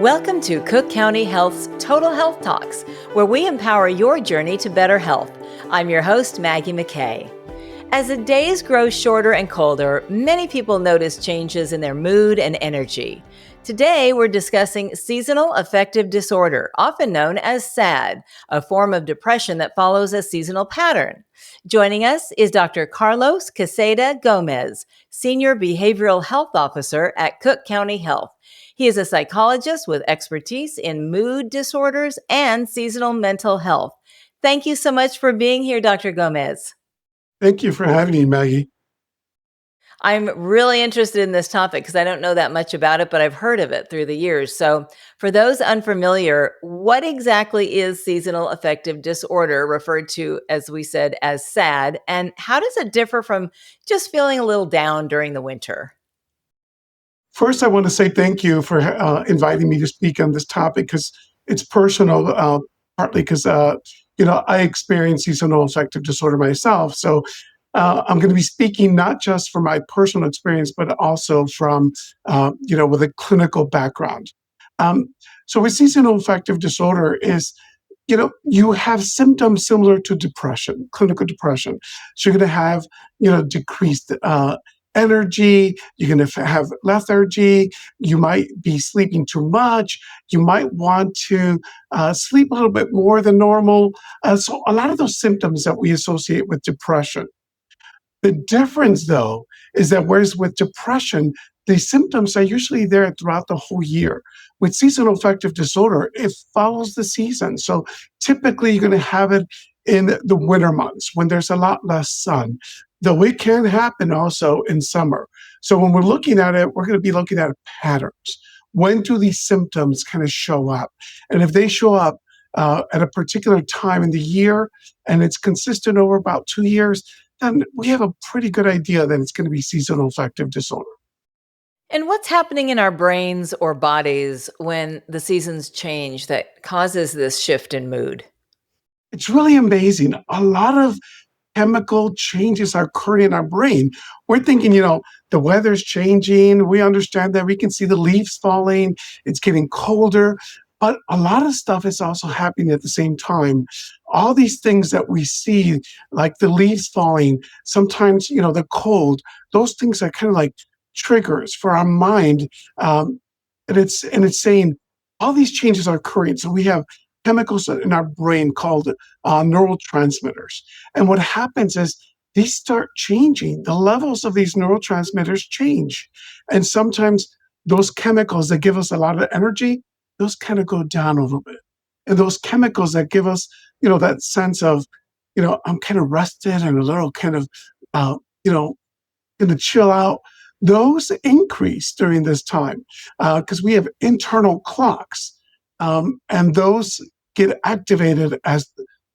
Welcome to Cook County Health's Total Health Talks, where we empower your journey to better health. I'm your host, Maggie McKay. As the days grow shorter and colder, many people notice changes in their mood and energy. Today, we're discussing seasonal affective disorder, often known as SAD, a form of depression that follows a seasonal pattern. Joining us is Dr. Carlos Quezada Gomez, Senior Behavioral Health Officer at Cook County Health. He is a psychologist with expertise in mood disorders and seasonal mental health. Thank you so much for being here, Dr. Gomez. Thank you for having me, Maggie. I'm really interested in this topic because I don't know that much about it, but I've heard of it through the years. So, for those unfamiliar, what exactly is seasonal affective disorder, referred to, as we said, as SAD, and how does it differ from just feeling a little down during the winter? First, I want to say thank you for inviting me to speak on this topic because it's personal, partly because, I experience seasonal affective disorder myself. So I'm going to be speaking not just from my personal experience, but also from, with a clinical background. Um, so with seasonal affective disorder is, you have symptoms similar to depression, clinical depression. So you're going to have, decreased energy, you're going to have lethargy, you might be sleeping too much, you might want to sleep a little bit more than normal. So a lot of those symptoms that we associate with depression. The difference, though, is that whereas with depression, the symptoms are usually there throughout the whole year. With seasonal affective disorder, it follows the season. So typically, you're going to have it in the winter months when there's a lot less sun, though it can happen also in summer. So when we're looking at it, we're going to be looking at patterns. When do these symptoms kind of show up? And if they show up at a particular time in the year and it's consistent over about 2 years, then we have a pretty good idea that it's going to be seasonal affective disorder. And what's happening in our brains or bodies when the seasons change that causes this shift in mood? It's really amazing. A lot of chemical changes are occurring in our brain. We're thinking, the weather's changing. We understand that we can see the leaves falling. It's getting colder. But a lot of stuff is also happening at the same time. All these things that we see, like the leaves falling, sometimes, the cold, those things are kind of like triggers for our mind. And it's saying all these changes are occurring. So we have chemicals in our brain called neurotransmitters. And what happens is these start changing. The levels of these neurotransmitters change. And sometimes those chemicals that give us a lot of energy, those kind of go down a little bit. And those chemicals that give us, that sense of, I'm kind of rested and a little kind of, going to chill out, those increase during this time because we have internal clocks. And those get activated as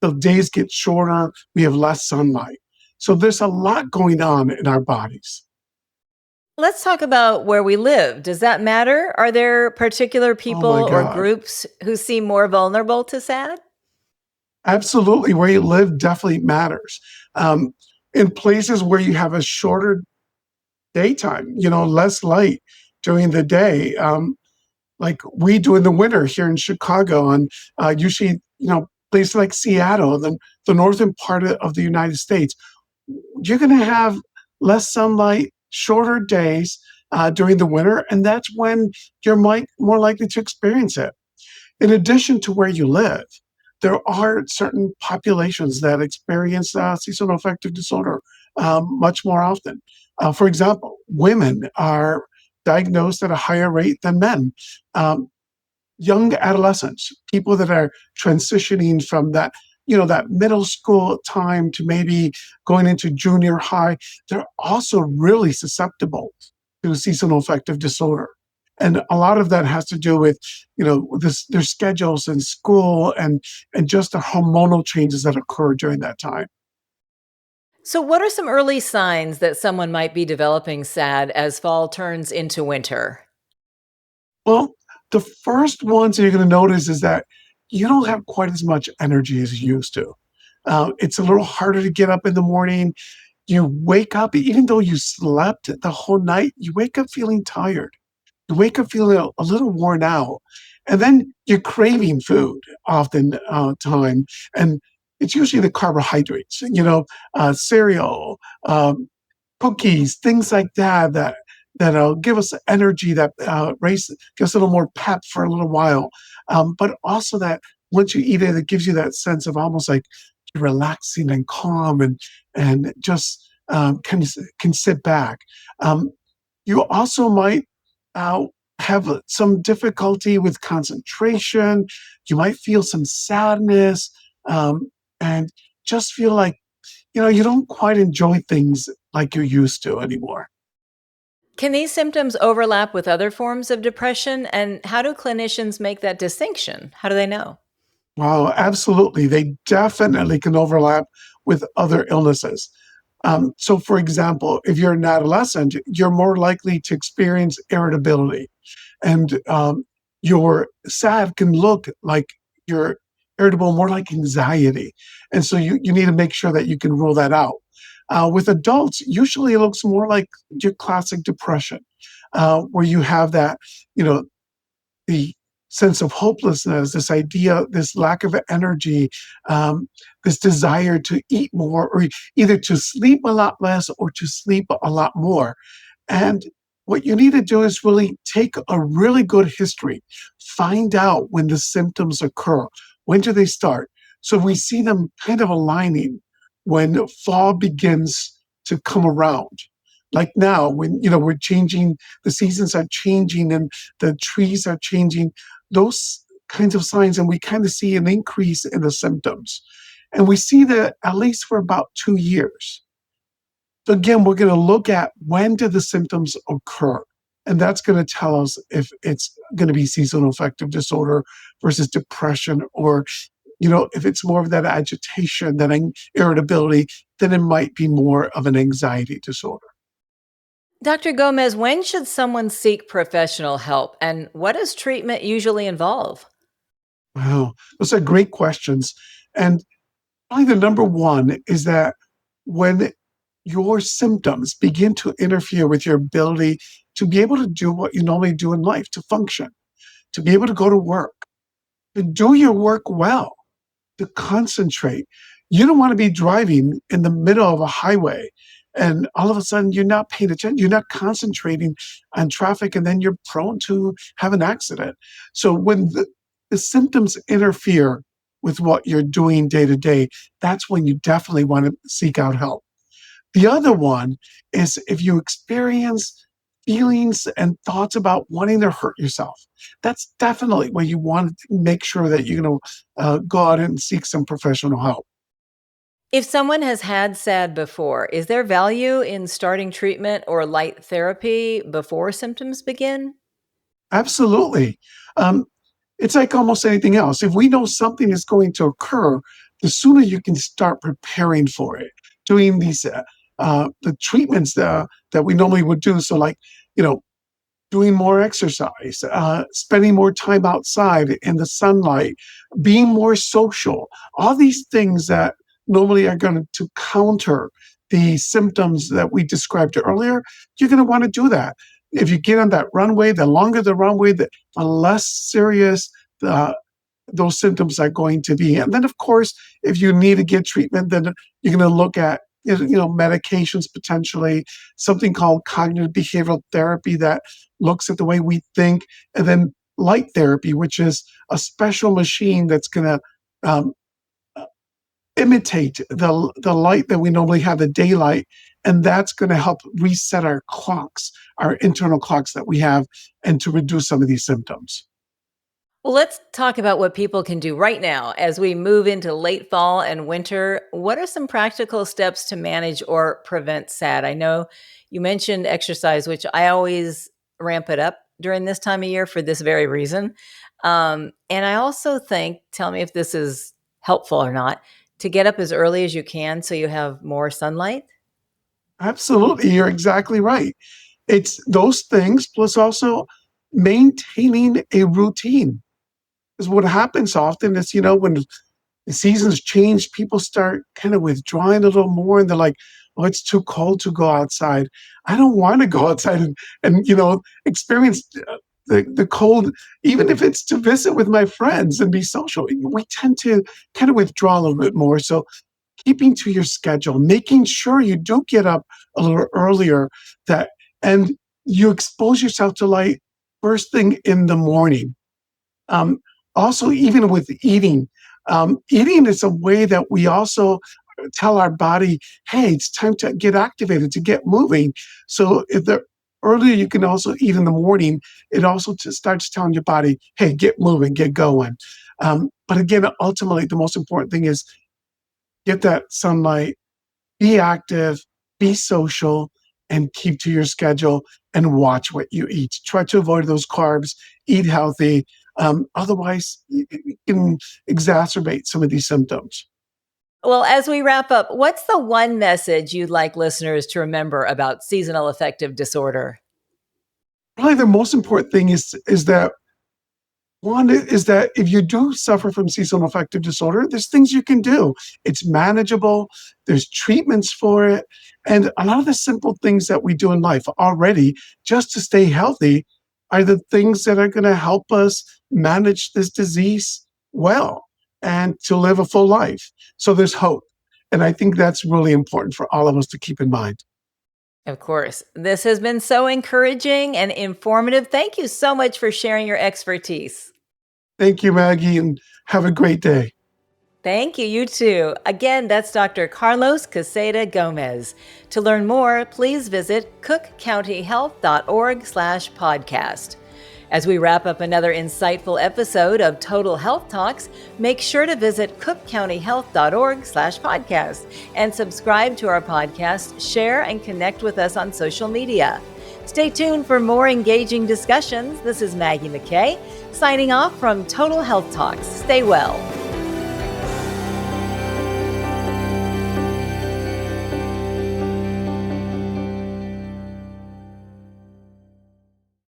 the days get shorter, we have less sunlight. So there's a lot going on in our bodies. Let's talk about where we live. Does that matter? Are there particular Oh my people or God. groups who seem more vulnerable to SAD? Absolutely. Where you live definitely matters. Um, in places where you have a shorter daytime, less light during the day, like we do in the winter here in Chicago, and usually, places like Seattle, the northern part of the United States, you're going to have less sunlight, shorter days during the winter, and that's when you're more likely to experience it. In addition to where you live, there are certain populations that experience seasonal affective disorder much more often. For example, women are diagnosed at a higher rate than men. Um, Young adolescents, people that are transitioning from that middle school time to maybe going into junior high, they're also really susceptible to seasonal affective disorder. And a lot of that has to do with, their schedules in school and just the hormonal changes that occur during that time. So, what are some early signs that someone might be developing SAD as fall turns into winter? Well, the first ones that you're going to notice is that you don't have quite as much energy as you used to. It's a little harder to get up in the morning. You wake up, even though you slept the whole night, you wake up feeling tired. You wake up feeling a little worn out. And then you're craving food often time, and it's usually the carbohydrates, cereal, um, cookies, things like that that give us energy, that gives us a little more pep for a little while. But also that once you eat it, it gives you that sense of almost like relaxing and calm, and just can sit back. Um, you also might uh, have some difficulty with concentration. You might feel some sadness, um, and just feel like you don't quite enjoy things like you used to anymore. Can these symptoms overlap with other forms of depression? And how do clinicians make that distinction? How do they know? Wow, absolutely. They definitely can overlap with other illnesses. So, for example, if you're an adolescent, you're more likely to experience irritability, and your sad can look like you're irritable, more like anxiety. And so you need to make sure that you can rule that out. With adults, usually it looks more like your classic depression, where you have that, you know, the sense of hopelessness, this idea, this lack of energy, um, this desire to eat more, or either to sleep a lot less or to sleep a lot more. And what you need to do is really take a really good history, find out when the symptoms occur. When do they start? So we see them kind of aligning when fall begins to come around. Like now, when we're changing, the seasons are changing and the trees are changing, those kinds of signs, and we kind of see an increase in the symptoms. And we see that at least for about 2 years. So again, we're going to look at when did the symptoms occur. And that's going to tell us if it's going to be seasonal affective disorder versus depression, or, if it's more of that agitation, that irritability, then it might be more of an anxiety disorder. Dr. Gomez, when should someone seek professional help and what does treatment usually involve? Wow, those are great questions. And probably the number one is that when your symptoms begin to interfere with your ability to be able to do what you normally do in life, to function, to be able to go to work, to do your work well, to concentrate. You don't want to be driving in the middle of a highway and all of a sudden you're not paying attention, you're not concentrating on traffic, and then you're prone to have an accident. So when the symptoms interfere with what you're doing day to day, that's when you definitely want to seek out help. The other one is if you experience feelings and thoughts about wanting to hurt yourself. That's definitely when you want to make sure that you're going to go out and seek some professional help. If someone has had SAD before, is there value in starting treatment or light therapy before symptoms begin? Absolutely. Um, it's like almost anything else. If we know something is going to occur, the sooner you can start preparing for it, doing these the treatments that we normally would do. So, like, you know, doing more exercise, spending more time outside in the sunlight, being more social, all these things that normally are going to counter the symptoms that we described earlier, you're going to want to do that. If you get on that runway, the longer the runway, the less serious the those symptoms are going to be. And then, of course, if you need to get treatment, then you're going to look at medications potentially, something called cognitive behavioral therapy that looks at the way we think, and then light therapy, which is a special machine that's going to um, imitate the light that we normally have, the daylight, and that's going to help reset our clocks, our internal clocks that we have, and to reduce some of these symptoms. Well, let's talk about what people can do right now as we move into late fall and winter. What are some practical steps to manage or prevent SAD? I know you mentioned exercise, which I always ramp it up during this time of year for this very reason. And I also think, tell me if this is helpful or not, to get up as early as you can so you have more sunlight. Absolutely, you're exactly right. It's those things plus also maintaining a routine. Because what happens often is, when the seasons change, people start kind of withdrawing a little more, and they're like, "Oh, it's too cold to go outside. I don't want to go outside and experience the cold, even if it's to visit with my friends and be social, we tend to kind of withdraw a little bit more. So keeping to your schedule, making sure you do get up a little earlier, that and you expose yourself to light first thing in the morning. Um, Also, even with eating, eating is a way that we also tell our body, hey, it's time to get activated, to get moving. So if the earlier you can also eat in the morning, it also starts telling your body, hey, get moving, get going. But again, ultimately, the most important thing is get that sunlight, be active, be social, and keep to your schedule and watch what you eat. Try to avoid those carbs, eat healthy. Otherwise, it can exacerbate some of these symptoms. Well, as we wrap up, what's the one message you'd like listeners to remember about seasonal affective disorder? Probably the most important thing is that one is that if you do suffer from seasonal affective disorder, there's things you can do. It's manageable, there's treatments for it, and a lot of the simple things that we do in life already just to stay healthy are the things that are going to help us manage this disease well and to live a full life. So there's hope. And I think that's really important for all of us to keep in mind. Of course. This has been so encouraging and informative. Thank you so much for sharing your expertise. Thank you, Maggie, and have a great day. Thank you. You too. Again, that's Dr. Carlos Quezada Gomez. To learn more, please visit cookcountyhealth.org/podcast. As we wrap up another insightful episode of Total Health Talks, make sure to visit cookcountyhealth.org/podcast and subscribe to our podcast, share, and connect with us on social media. Stay tuned for more engaging discussions. This is Maggie McKay, signing off from Total Health Talks. Stay well.